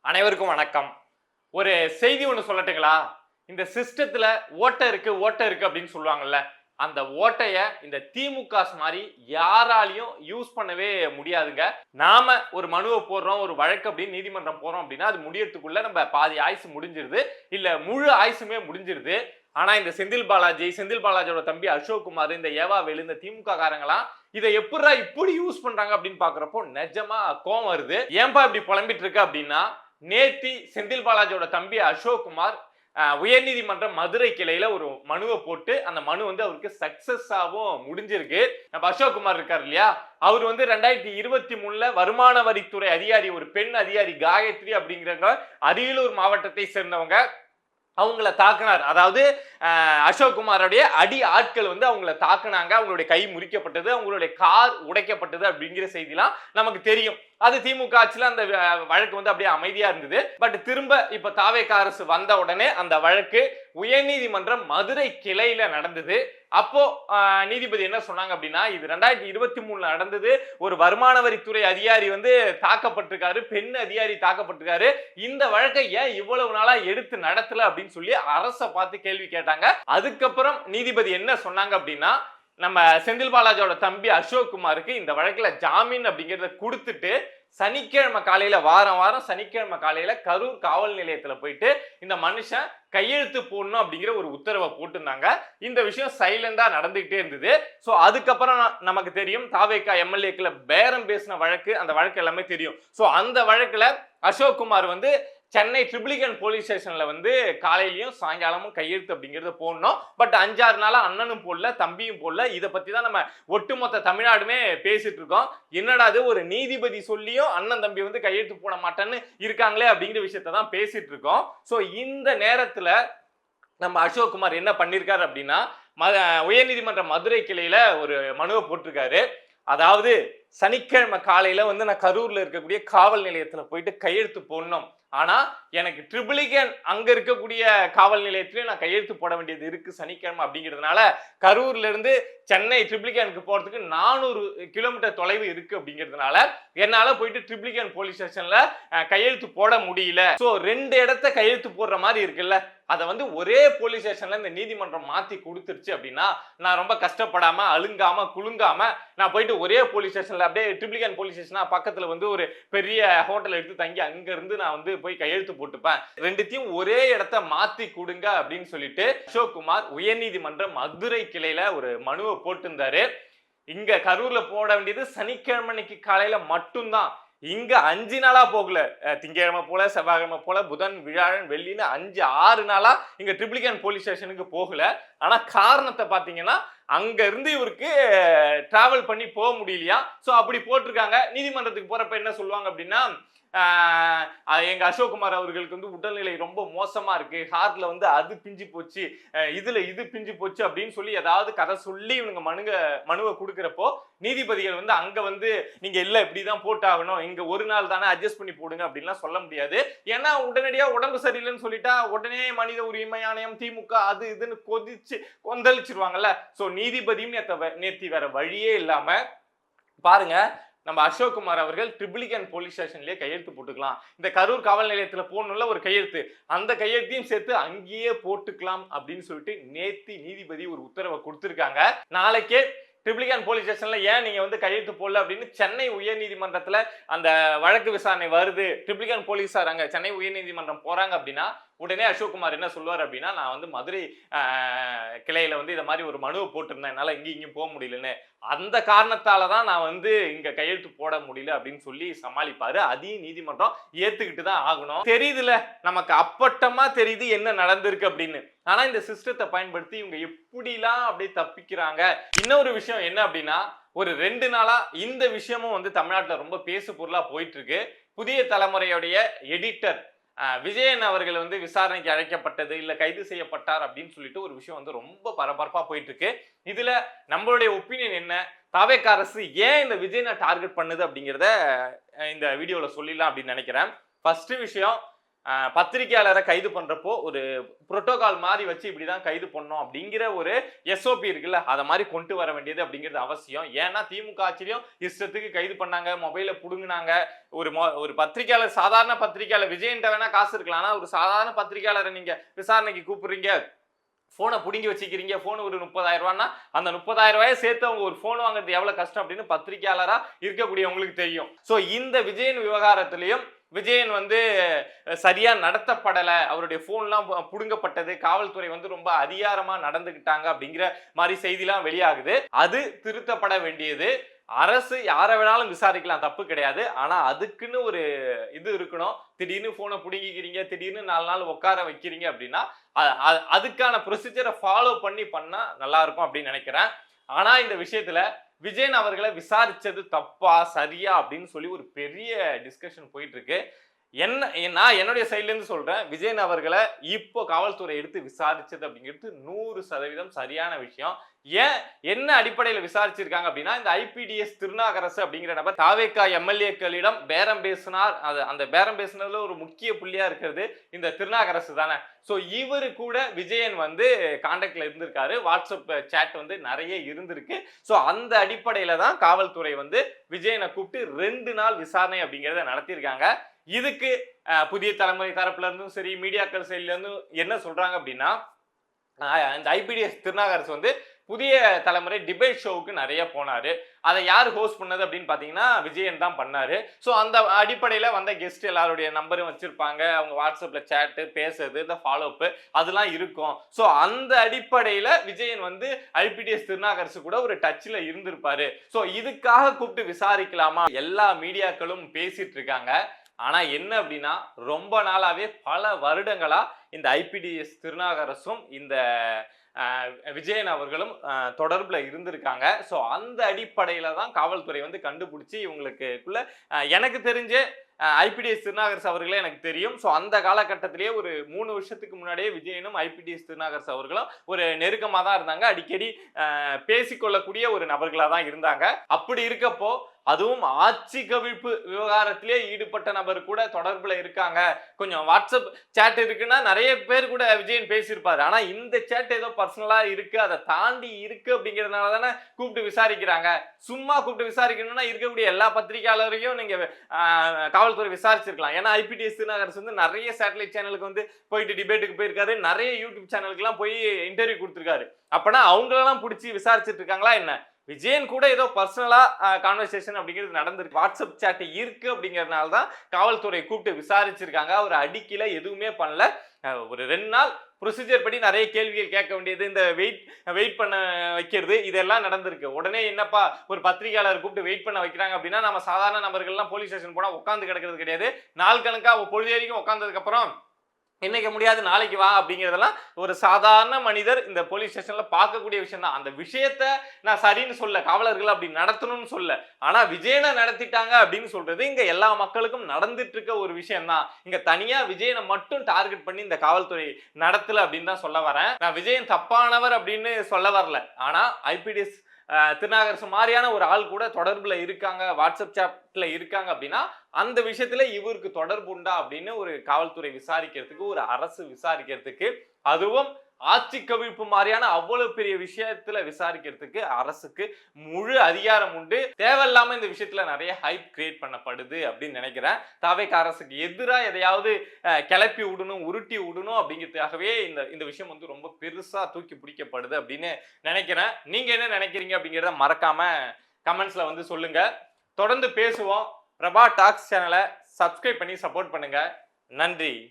அனைவருக்கும் வணக்கம். ஒரு செய்தி ஒண்ணு சொல்லட்டுங்களா? இந்த சிஸ்டத்துல ஓட்டை இருக்கு அப்படின்னு சொல்லுவாங்கல்ல. அந்த ஓட்டைய இந்த திமுகஸ் மாரி யாராலயும் யூஸ் பண்ணவே முடியாதுங்க. நாம ஒரு மனுவ போடுறோம், ஒரு வழக்கு அப்படின்னு நீதிமன்றம் போறோம் அப்படின்னா, அது முடியறதுக்குள்ள நம்ம பாதி ஆயுசு முடிஞ்சிருது. இல்ல முழு ஆயுசுமே முடிஞ்சிருது. ஆனா இந்த செந்தில் பாலாஜியோட தம்பி அசோக் குமார், இந்த ஏவாவேலு, இந்த திமுக காரங்கலாம் இதை எப்புட்றா இப்படி யூஸ் பண்றாங்க அப்படின்னு பாக்குறப்போ நிஜமா கோவம் வருது. ஏன்பா இப்படி புலம்பிட்டு இருக்கு அப்படின்னா, நேத்தி செந்தில் பாலாஜியோட தம்பி அசோக் குமார் உயர்நீதிமன்ற மதுரை கிளையில ஒரு மனுவை போட்டு அந்த மனு வந்து அவருக்கு சக்சஸாவும் முடிஞ்சிருக்கு. நம்ம அசோக் குமார் இருக்காரு இல்லையா, அவர் வந்து 2023 வருமான வரித்துறை அதிகாரி, ஒரு பெண் அதிகாரி காயத்ரி அப்படிங்கிறவங்க அரியலூர் மாவட்டத்தை சேர்ந்தவங்க, அவங்கள தாக்குனார். அதாவது அசோக் குமாரோடைய அடி ஆட்கள் வந்து அவங்கள தாக்குனாங்க, அவங்களுடைய கை முறிக்கப்பட்டது, அவங்களுடைய கார் உடைக்கப்பட்டது அப்படிங்கிற செய்திலாம் நமக்கு தெரியும். அது திமுக ஆட்சியில அந்த வழக்கு வந்து அப்படியே அமைதியா இருந்தது. பட் திரும்ப இப்ப தாவேகா அரசு வந்த உடனே அந்த வழக்கு உயர்நீதிமன்றம் மதுரை கிளையில நடந்தது. அப்போ நீதிபதி என்ன சொன்னாங்க அப்படின்னா, இது 2023 நடந்தது, ஒரு வருமான வரித்துறை அதிகாரி வந்து தாக்கப்பட்டிருக்காரு, பெண் அதிகாரி தாக்கப்பட்டிருக்காரு, இந்த வழக்கை ஏன் இவ்வளவு நாளா எடுத்து நடத்தல அப்படின்னு சொல்லி அரசை பார்த்து கேள்வி கேட்டாங்க. அதுக்கப்புறம் நீதிபதி என்ன சொன்னாங்க அப்படின்னா, நம்ம செந்தில் பாலாஜியோட தம்பி அசோக் குமாருக்கு இந்த வழக்குல ஜாமீன் அப்படிங்கறத கொடுத்துட்டு சனிக்கிழமை காலையில வாரம் சனிக்கிழமை காலையில கரூர் காவல் நிலையத்துல போயிட்டு இந்த மனுஷன் கையெழுத்து போடணும் அப்படிங்கிற ஒரு உத்தரவை போட்டிருந்தாங்க. இந்த விஷயம் சைலண்டா நடந்துகிட்டே இருந்தது. சோ அதுக்கப்புறம் நமக்கு தெரியும், தாவேகா எம்எல்ஏக்களை பேரம் பேசின வழக்கு, அந்த வழக்கு எல்லாமே தெரியும். சோ அந்த வழக்குல அசோக் குமார் வந்து சென்னை ட்ரிபிளிகன் போலீஸ் ஸ்டேஷன்ல வந்து காலையிலயும் சாயங்காலமும் கையெழுத்து அப்படிங்கிறது போடணும். பட் 5-6 நாளா அண்ணனும் போடல, தம்பியும் போடல. இதை பத்தி தான் நம்ம ஒட்டுமொத்த தமிழ்நாடுமே பேசிட்டு இருக்கோம். என்னடா அது, ஒரு நீதிபதி சொல்லியும் அண்ணன் தம்பி வந்து கையெழுத்து போட மாட்டேன்னு இருக்காங்களே அப்படிங்கிற விஷயத்த தான் பேசிட்டு இருக்கோம். சோ இந்த நேரத்துல நம்ம அசோக் குமார் என்ன பண்ணிருக்காரு அப்படின்னா, உயர்நீதிமன்ற மதுரை கிளையில ஒரு மனுவை போட்டிருக்காரு. அதாவது சனிக்கிழமை காலையில வந்து நான் கரூர்ல இருக்கக்கூடிய காவல் நிலையத்துல போயிட்டு கையெழுத்து போடணும், ஆனா எனக்கு ட்ரிபிளிகன் அங்க இருக்கக்கூடிய காவல் நிலையத்திலயும் நான் கையெழுத்து போட வேண்டியது இருக்கு சனிக்கிழமை அப்படிங்கிறதுனால, கரூர்ல இருந்து சென்னை ட்ரிபிளிகனுக்கு போறதுக்கு 400 கிலோமீட்டர் தொலைவு இருக்கு அப்படிங்கிறதுனால என்னால போயிட்டு ட்ரிபிளிகன் போலீஸ் ஸ்டேஷன்ல கையெழுத்து போட முடியல. சோ 2 இடத்த கையெழுத்து போடுற மாதிரி இருக்குல்ல, அதை வந்து ஒரே போலீஸ் ஸ்டேஷன்ல இந்த நீதிமன்றம் மாத்தி கொடுத்துருச்சு அப்படின்னா, நான் ரொம்ப கஷ்டப்படாம அழுங்காம குலுங்காம நான் போயிட்டு ஒரே போலீஸ் ஸ்டேஷன்ல, அப்படியே ட்ரிபிளிகன் போலீஸ் ஸ்டேஷனா பக்கத்துல வந்து ஒரு பெரிய ஹோட்டல் எடுத்து தங்கி அங்க இருந்து நான் வந்து போய் கையெழுத்து போட்டுப்பேன், ரெண்டுத்தையும் ஒரே இடத்த மாத்தி கொடுங்க அப்படின்னு சொல்லிட்டு அசோக் குமார் உயர்நீதிமன்ற மதுரை கிளையில ஒரு மனுவை போட்டிருந்தாரு. இங்க கரூர்ல போட வேண்டியது சனிக்கிழமைக்கு காலையில மட்டும்தான். இங்க 5 நாளா போகல, திங்கக்கிழமை போல, செவ்வாய்க்கிழமை போல, புதன் வியாழன் வெள்ளின்னு 5-6 நாளா இங்க ட்ரிபிளிகன் போலீஸ் ஸ்டேஷனுக்கு போகல. ஆனா காரணத்தை பாத்தீங்கன்னா, அங்க இருந்து இவருக்கு டிராவல் பண்ணி போக முடியலையா. சோ அப்படி போட்டிருக்காங்க. நீதிமன்றத்துக்கு போறப்ப என்ன சொல்லுவாங்க அப்படின்னா, எங்க அசோக் குமார் அவர்களுக்கு வந்து உடல்நிலை ரொம்ப மோசமா இருக்கு, ஹார்ட்ல வந்து அது பிஞ்சு போச்சு, இதுல இது பிஞ்சு போச்சு அப்படின்னு சொல்லி ஏதாவது கதை சொல்லி இவங்க மனுவை கொடுக்கிறப்போ நீதிபதிகள் வந்து அங்க வந்து நீங்க இல்ல இப்படிதான் போட்டாகணும், இங்க ஒரு நாள் தானே அட்ஜஸ்ட் பண்ணி போடுங்க அப்படின்லாம் சொல்ல முடியாது. ஏன்னா உடனடியா உடம்பு சரியில்லைன்னு சொல்லிட்டா உடனே மனித உரிமை ஆணையம், திமுக அது இதுன்னு கொந்தளிச்சிருவாங்கல்ல. சோ நீதிபதியும் நேத்தி வேற வழியே இல்லாம பாருங்க, நம்ம அசோக் குமார் அவர்கள் ட்ரிபிளிகன் போலீஸ் ஸ்டேஷன்லயே கையெழுத்து போட்டுக்கலாம், இந்த கரூர் காவல் நிலையத்துல போடணும்ல ஒரு கையெழுத்து, அந்த கையெழுத்தையும் சேர்த்து அங்கேயே போட்டுக்கலாம் அப்படின்னு சொல்லிட்டு நேத்தி நீதிபதி ஒரு உத்தரவை கொடுத்திருக்காங்க. நாளைக்கே ட்ரிபிளிகன் போலீஸ் ஸ்டேஷன்ல ஏன் நீங்க வந்து கையெழுத்து போடல அப்படின்னு சென்னை உயர்நீதிமன்றத்துல அந்த வழக்கு விசாரணை வருது, ட்ரிபிளிகன் போலீஸார் அங்க சென்னை உயர்நீதிமன்றம் போறாங்க அப்படின்னா, உடனே அசோக் குமார் என்ன சொல்லுவார் அப்படின்னா, நான் வந்து மதுரை கிளையில வந்து இதை மாதிரி ஒரு மனுவை போட்டிருந்தேன், என்னால இங்கேயும் போக முடியலன்னு, அந்த காரணத்தால தான் நான் வந்து இங்க கையெழுத்து போட முடியல அப்படின்னு சொல்லி சமாளிப்பாரு. அதையும் நீதிமன்றம் ஏத்துக்கிட்டு தான் ஆகணும். தெரியுதுல, நமக்கு அப்பட்டமா தெரியுது என்ன நடந்திருக்கு அப்படின்னு. ஆனா இந்த சிஸ்டத்தை பயன்படுத்தி இவங்க எப்படிலாம் அப்படியே தப்பிக்கிறாங்க. இன்னொரு விஷயம் என்ன அப்படின்னா, ஒரு 2 நாளா இந்த விஷயமும் வந்து தமிழ்நாட்டுல ரொம்ப பேசு பொருளா போயிட்டு இருக்கு. புதிய தலைமுறையுடைய எடிட்டர் விஜயன் அவர்கள் வந்து விசாரணைக்கு அழைக்கப்பட்டது இல்ல கைது செய்யப்பட்டார் அப்படின்னு சொல்லிட்டு ஒரு விஷயம் வந்து ரொம்ப பரபரப்பா போயிட்டு இருக்கு. இதுல நம்மளுடைய ஒப்பீனியன் என்ன, தாவேகா அரசு ஏன் இந்த விஜயனை டார்கெட் பண்ணுது அப்படிங்கிறத இந்த வீடியோல சொல்லிடலாம் அப்படின்னு நினைக்கிறேன். ஃபர்ஸ்ட் விஷயம், பத்திரிகையாளரை கைது பண்றப்போ ஒரு புரோட்டோகால் மாதிரி வச்சு இப்படிதான் கைது பண்ணோம் அப்படிங்கிற ஒரு SOP இருக்குல்ல, அதை மாதிரி கொண்டு வர வேண்டியது அப்படிங்கிறது அவசியம். ஏன்னா திமுக ஆட்சியிலையும் இஷ்டத்துக்கு கைது பண்ணாங்க, மொபைலை புடுங்கினாங்க. ஒரு பத்திரிகையாளர், சாதாரண பத்திரிகையாளர், விஜயன்ட்ட வேணா காசு இருக்கலாம், ஆனா ஒரு சாதாரண பத்திரிகையாளரை நீங்க விசாரணைக்கு கூப்பிடுறீங்க, போனை புடுங்கி வச்சுக்கிறீங்க. போன் ஒரு 30,000 ரூபான்னா அந்த 30,000 ரூபாயை சேர்த்து அவங்க ஒரு போன் வாங்குறது எவ்வளவு கஷ்டம் அப்படின்னு பத்திரிகையாளரா இருக்கக்கூடியவங்களுக்கு தெரியும். சோ இந்த விஜயன் விவகாரத்திலையும் விஜயன் சரியா நடத்தப்படலை, அவருடைய போன்லாம் புடுங்கப்பட்டது, காவல்துறை ரொம்ப அதிகாரமா நடந்துகிட்டாங்க அப்படிங்கிற மாதிரி செய்திலாம் வெளியாகுது. அது திருத்தப்பட வேண்டியது. அரசு யாரை வேணாலும் விசாரிக்கலாம், தப்பு கிடையாது. ஆனா அதுக்குன்னு ஒரு இது இருக்கணும். திடீர்னு போனை புடுங்கிக்கிறீங்க, திடீர்னு 4 நாள் உட்கார வைக்கிறீங்க அப்படின்னா அதுக்கான ப்ரொசீஜரை ஃபாலோ பண்ணா நல்லா இருக்கும் அப்படின்னு நினைக்கிறேன். ஆனா இந்த விஷயத்துல விஜயன் அவர்களை விசாரிச்சது தப்பா சரியா அப்படின்னு சொல்லி ஒரு பெரிய டிஸ்கஷன் போயிட்டு இருக்கு. நான் என்னுடைய சைட்ல இருந்து சொல்றேன், விஜயன் அவர்களை இப்போ காவல்துறை எடுத்து விசாரிச்சது அப்படிங்கிறது 100% சரியான விஷயம். என்ன அடிப்படையில் விசாரிச்சிருக்காங்க அப்படின்னா, இந்த IPDS திருநாகரசு அப்படிங்கிற நபர் தாவேகா MLA-க்களிடம் பேரம் பேசினார். அந்த பேரம் பேசினதுல ஒரு முக்கிய புள்ளியா இருக்கிறது இந்த திருநாகரசு தானே. சோ இவரு கூட விஜயன் கான்டாக்ட்ல இருந்திருக்காரு, வாட்ஸ்அப் சேட் நிறைய இருந்திருக்கு. சோ அந்த அடிப்படையில தான் காவல்துறை விஜயனை கூப்பிட்டு 2 நாள் விசாரணை அப்படிங்கிறத நடத்தியிருக்காங்க. இதுக்கு புதிய தலைமுறை தரப்புல இருந்தும் சரி, மீடியாக்கள் சைட்ல இருந்தும் என்ன சொல்றாங்க அப்படின்னா, இந்த IPDS திருநாகரசு புதிய தலைமுறை டிபேட் ஷோவுக்கு நிறைய போனாரு. அதை யார் ஹோஸ்ட் பண்ணது அப்படின்னு பாத்தீங்கன்னா விஜயன் தான் பண்ணாரு. சோ அந்த அடிப்படையில வந்த கெஸ்ட் எல்லாருடைய நம்பரும் வச்சிருப்பாங்க, அவங்க வாட்ஸ்அப்ல சேட்டு பேசுறது, இந்த ஃபாலோ அப் அதெல்லாம் இருக்கும். சோ அந்த அடிப்படையில விஜயன் IPDS திருநாகரசு கூட ஒரு டச்ல இருந்திருப்பாரு. சோ இதுக்காக கூப்பிட்டு விசாரிக்கலாமா எல்லா மீடியாக்களும் பேசிட்டு இருக்காங்க. ஆனா என்ன அப்படின்னா, ரொம்ப நாளாவே பல வருடங்களா இந்த IPDS திருநாகரசும் இந்த விஜயன் அவர்களும் தொடர்புல இருந்திருக்காங்க. சோ அந்த அடிப்படையில தான் காவல்துறை கண்டுபிடிச்சு இவங்களுக்குள்ள எனக்கு தெரிஞ்ச IPDS திருநாகரசு அவர்களே எனக்கு தெரியும். சோ அந்த காலகட்டத்திலேயே ஒரு 3 வருஷத்துக்கு முன்னாடியே விஜயனும் IPDS திருநாகரசு அவர்களும் ஒரு நெருக்கமா தான் இருந்தாங்க. அடிக்கடி பேசிக்கொள்ளக்கூடிய ஒரு நபர்களா தான் இருந்தாங்க. அப்படி இருக்கப்போ அதுவும் ஆட்சி கவிழ்ப்பு விவகாரத்திலே ஈடுபட்ட நபர் கூட தொடர்புல இருக்காங்க. கொஞ்சம் வாட்ஸ்அப் சேட் இருக்குன்னா நிறைய பேர் கூட விஜயன் பேசியிருப்பாரு. ஆனா இந்த சேட் ஏதோ பர்சனலா இருக்கு, அதை தாண்டி இருக்கு அப்படிங்கிறதுனால தானே கூப்பிட்டு விசாரிக்கிறாங்க. சும்மா கூப்பிட்டு விசாரிக்கணும்னா இருக்கக்கூடிய எல்லா பத்திரிகையாளரையும் நீங்க காவல்துறை விசாரிச்சிருக்கலாம். ஏன்னா IPDS திருநாகரசு நிறைய சேட்டலைட் சேனலுக்கு போயிட்டு டிபேட்டுக்கு போயிருக்காரு, நிறைய யூடியூப் சேனலுக்கு எல்லாம் போய் இன்டர்வியூ கொடுத்திருக்காரு. அப்பனா அவங்களெல்லாம் பிடிச்சி விசாரிச்சுட்டு இருக்காங்களா என்ன? விஜயன் கூட ஏதோ பர்சனலா கான்வர்சேஷன் அப்படிங்கிறது நடந்திருக்கு, வாட்ஸ்அப் சேட் இருக்கு அப்படிங்கறதுனால தான் காவல்துறை கூப்பிட்டு விசாரிச்சிருக்காங்க. அவர் அடிக்கல, எதுவுமே பண்ணல. ஒரு 2 நாள் ப்ரொசீஜர் படி நிறைய கேள்விகள் கேட்க வேண்டியது, இந்த வெயிட் பண்ண வைக்கிறது, இதெல்லாம் நடந்திருக்கு. உடனே என்னப்பா ஒரு பத்திரிகையாளர் கூப்பிட்டு வெயிட் பண்ண வைக்கிறாங்க அப்படின்னா, நம்ம சாதாரண நபர்கள்லாம் போலீஸ் ஸ்டேஷன் போனா உட்காந்து கிடக்கிறது கிடையாது. நாள் கணக்கா பொழுது வரைக்கும் உட்கார்ந்ததுக்கு அப்புறம் இன்னைக்கு முடியாது நாளைக்கு வா அப்படிங்கிறதெல்லாம் ஒரு சாதாரண மனிதர் இந்த போலீஸ் ஸ்டேஷன்ல பார்க்கக்கூடிய விஷயம் தான். அந்த விஷயத்த நான் சரின்னு சொல்ல, காவலர்கள் அப்படி நடத்தணும்னு சொல்ல, ஆனா விஜயனை நடத்திட்டாங்க அப்படின்னு சொல்றது இங்க எல்லா மக்களுக்கும் நடந்துட்டு இருக்க ஒரு விஷயம் தான். இங்க தனியா விஜயனை மட்டும் டார்கெட் பண்ணி இந்த காவல்துறை நடத்தல அப்படின்னு தான் சொல்ல வரேன். நான் விஜயன் தப்பானவர் அப்படின்னு சொல்ல வரல. ஆனா IPDS திருநாகரசு மாதிரியான ஒரு ஆள் கூட தொடர்புல இருக்காங்க, வாட்ஸ்அப் சாட்ல இருக்காங்க அப்படின்னா அந்த விஷயத்துல இவருக்கு தொடர்பு உண்டா அப்படின்னு ஒரு காவல்துறை விசாரிக்கிறதுக்கு, ஒரு அரசு விசாரிக்கிறதுக்கு, அதுவும் ஆட்சி கவிழ்ப்பு மாதிரியான அவ்வளவு பெரிய விஷயத்துல விசாரிக்கிறதுக்கு அரசுக்கு முழு அதிகாரம் உண்டு. தேவையில்லாம இந்த விஷயத்துல நிறைய ஹைப் கிரியேட் பண்ணப்படுது அப்படின்னு நினைக்கிறேன். தாவேகா அரசுக்கு எதிராக எதையாவது கிளப்பி விடணும், உருட்டி விடணும் அப்படிங்கிறதுக்காகவே இந்த விஷயம் ரொம்ப பெருசா தூக்கி பிடிக்கப்படுது அப்படின்னு நினைக்கிறேன். நீங்க என்ன நினைக்கிறீங்க அப்படிங்கிறத மறக்காம கமெண்ட்ஸ்ல சொல்லுங்க. தொடர்ந்து பேசுவோம். பிரபா டாக்ஸ் சேனலை சப்ஸ்கிரைப் பண்ணி சப்போர்ட் பண்ணுங்க. நன்றி.